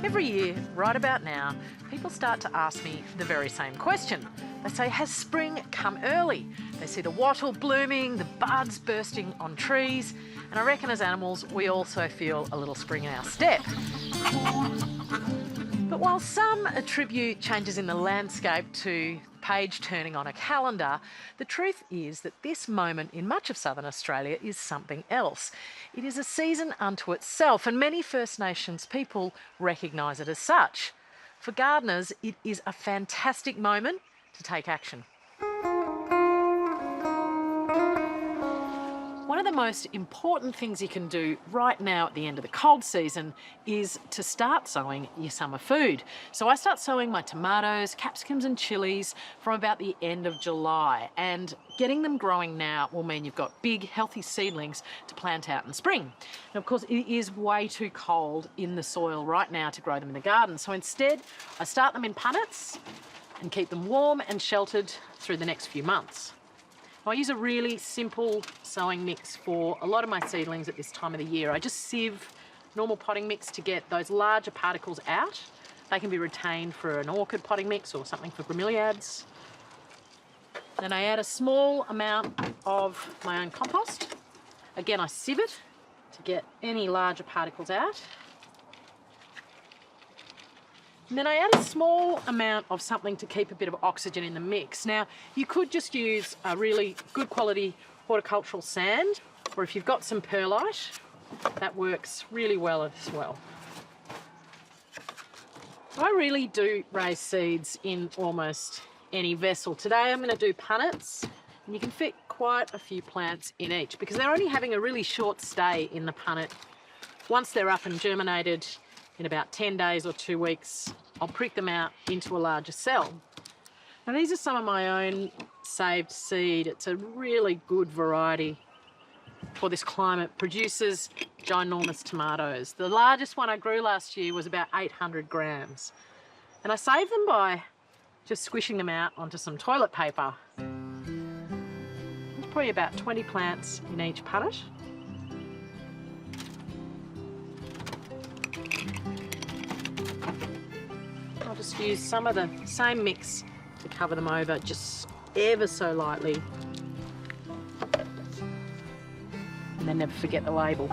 Every year, right about now, people start to ask me the very same question. They say, has spring come early? They see the wattle blooming, the buds bursting on trees, and I reckon as animals, we also feel a little spring in our step. But while some attribute changes in the landscape to page turning on a calendar, the truth is that this moment in much of southern Australia is something else. It is a season unto itself, and many First Nations people recognise it as such. For gardeners, it is a fantastic moment to take action. One of the most important things you can do right now at the end of the cold season is to start sowing your summer food. So I start sowing my tomatoes, capsicums and chilies from about the end of July, and getting them growing now will mean you've got big, healthy seedlings to plant out in spring. And of course, it is way too cold in the soil right now to grow them in the garden. So instead, I start them in punnets and keep them warm and sheltered through the next few months. I use a really simple sowing mix for a lot of my seedlings at this time of the year. I just sieve normal potting mix to get those larger particles out. They can be retained for an orchid potting mix or something for bromeliads. Then I add a small amount of my own compost. Again, I sieve it to get any larger particles out. And then I add a small amount of something to keep a bit of oxygen in the mix. Now, you could just use a really good quality horticultural sand, or if you've got some perlite, that works really well as well. I really do raise seeds in almost any vessel. Today I'm going to do punnets, and you can fit quite a few plants in each because they're only having a really short stay in the punnet. Once they're up and germinated, in about 10 days or 2 weeks, I'll prick them out into a larger cell. Now these are some of my own saved seed. It's a really good variety for this climate. Produces ginormous tomatoes. The largest one I grew last year was about 800 grams. And I saved them by just squishing them out onto some toilet paper. There's probably about 20 plants in each punnet. I'll just use some of the same mix to cover them over just ever so lightly. And then never forget the label.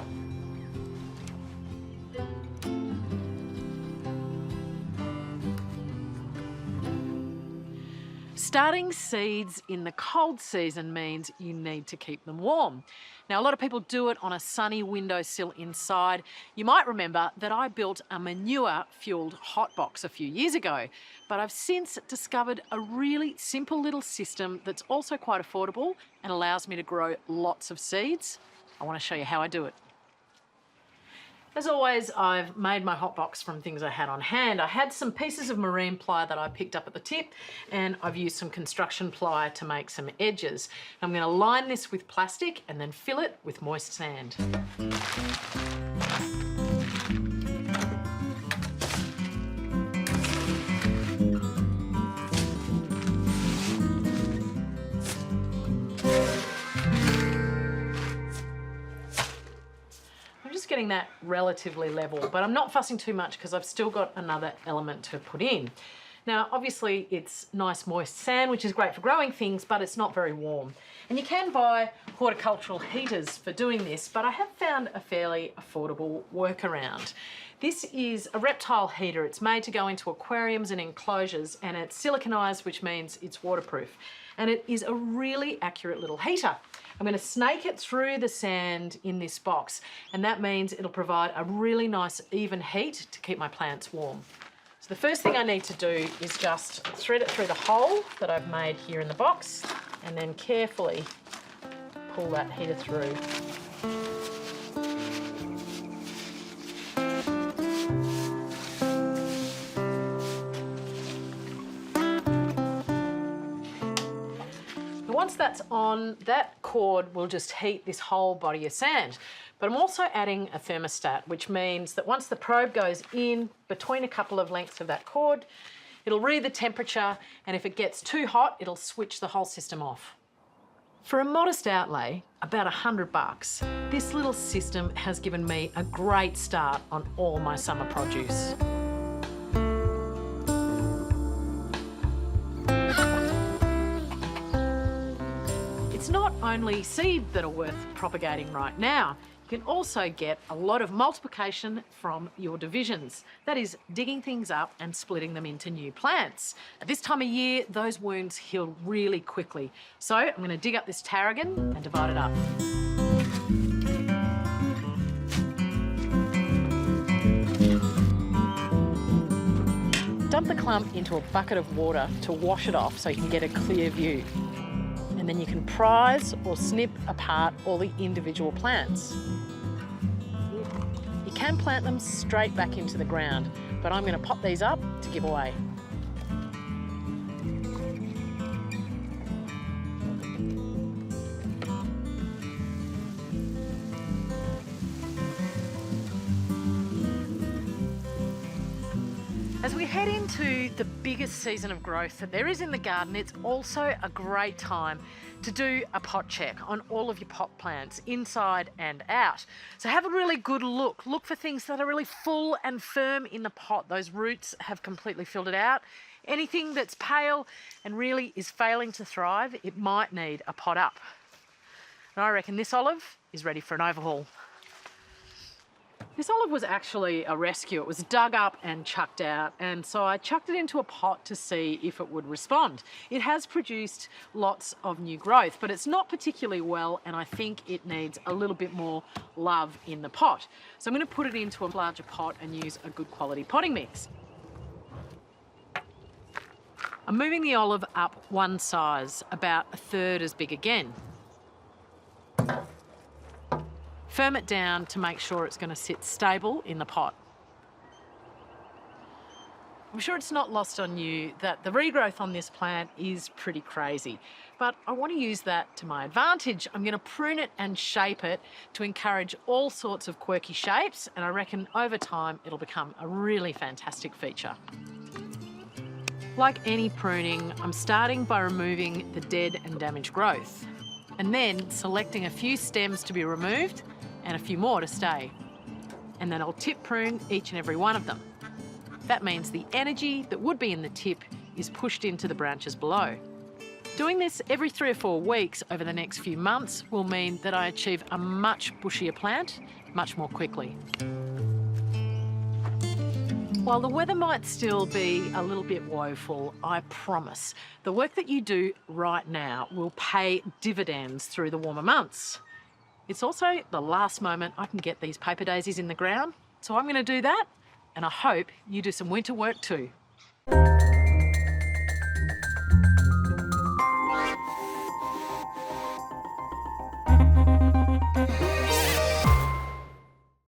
Starting seeds in the cold season means you need to keep them warm. Now, a lot of people do it on a sunny windowsill inside. You might remember that I built a manure-fueled hotbox a few years ago, but I've since discovered a really simple little system that's also quite affordable and allows me to grow lots of seeds. I want to show you how I do it. As always, I've made my hotbox from things I had on hand. I had some pieces of marine ply that I picked up at the tip, and I've used some construction ply to make some edges. I'm going to line this with plastic and then fill it with moist sand. Getting that relatively level, but I'm not fussing too much because I've still got another element to put in. Now, obviously it's nice moist sand, which is great for growing things, but it's not very warm. And you can buy horticultural heaters for doing this, but I have found a fairly affordable workaround. This is a reptile heater. It's made to go into aquariums and enclosures, and it's siliconized, which means it's waterproof. And it is a really accurate little heater. I'm going to snake it through the sand in this box, and that means it'll provide a really nice even heat to keep my plants warm. So the first thing I need to do is just thread it through the hole that I've made here in the box, and then carefully pull that heater through. Once that's on, that cord will just heat this whole body of sand. But I'm also adding a thermostat, which means that once the probe goes in between a couple of lengths of that cord, it'll read the temperature, and if it gets too hot, it'll switch the whole system off. For a modest outlay, about $100, this little system has given me a great start on all my summer produce. only seed that are worth propagating right now. You can also get a lot of multiplication from your divisions. That is, digging things up and splitting them into new plants. At this time of year, those wounds heal really quickly. So I'm going to dig up this tarragon and divide it up. Dump the clump into a bucket of water to wash it off so you can get a clear view. And then you can prise or snip apart all the individual plants. You can plant them straight back into the ground, but I'm going to pop these up to give away. As we head into the biggest season of growth that there is in the garden, it's also a great time to do a pot check on all of your pot plants, inside and out. So have a really good look. Look for things that are really full and firm in the pot. Those roots have completely filled it out. Anything that's pale and really is failing to thrive, it might need a pot up. And I reckon this olive is ready for an overhaul. This olive was actually a rescue. It was dug up and chucked out, and so I chucked it into a pot to see if it would respond. It has produced lots of new growth, but it's not particularly well, and I think it needs a little bit more love in the pot. So I'm going to put it into a larger pot and use a good quality potting mix. I'm moving the olive up one size, about a third as big again. Firm it down to make sure it's going to sit stable in the pot. I'm sure it's not lost on you that the regrowth on this plant is pretty crazy, but I want to use that to my advantage. I'm going to prune it and shape it to encourage all sorts of quirky shapes, and I reckon over time it'll become a really fantastic feature. Like any pruning, I'm starting by removing the dead and damaged growth, and then selecting a few stems to be removed and a few more to stay. And then I'll tip prune each and every one of them. That means the energy that would be in the tip is pushed into the branches below. Doing this every 3 or 4 weeks over the next few months will mean that I achieve a much bushier plant much more quickly. While the weather might still be a little bit woeful, I promise the work that you do right now will pay dividends through the warmer months. It's also the last moment I can get these paper daisies in the ground, so I'm going to do that, and I hope you do some winter work too.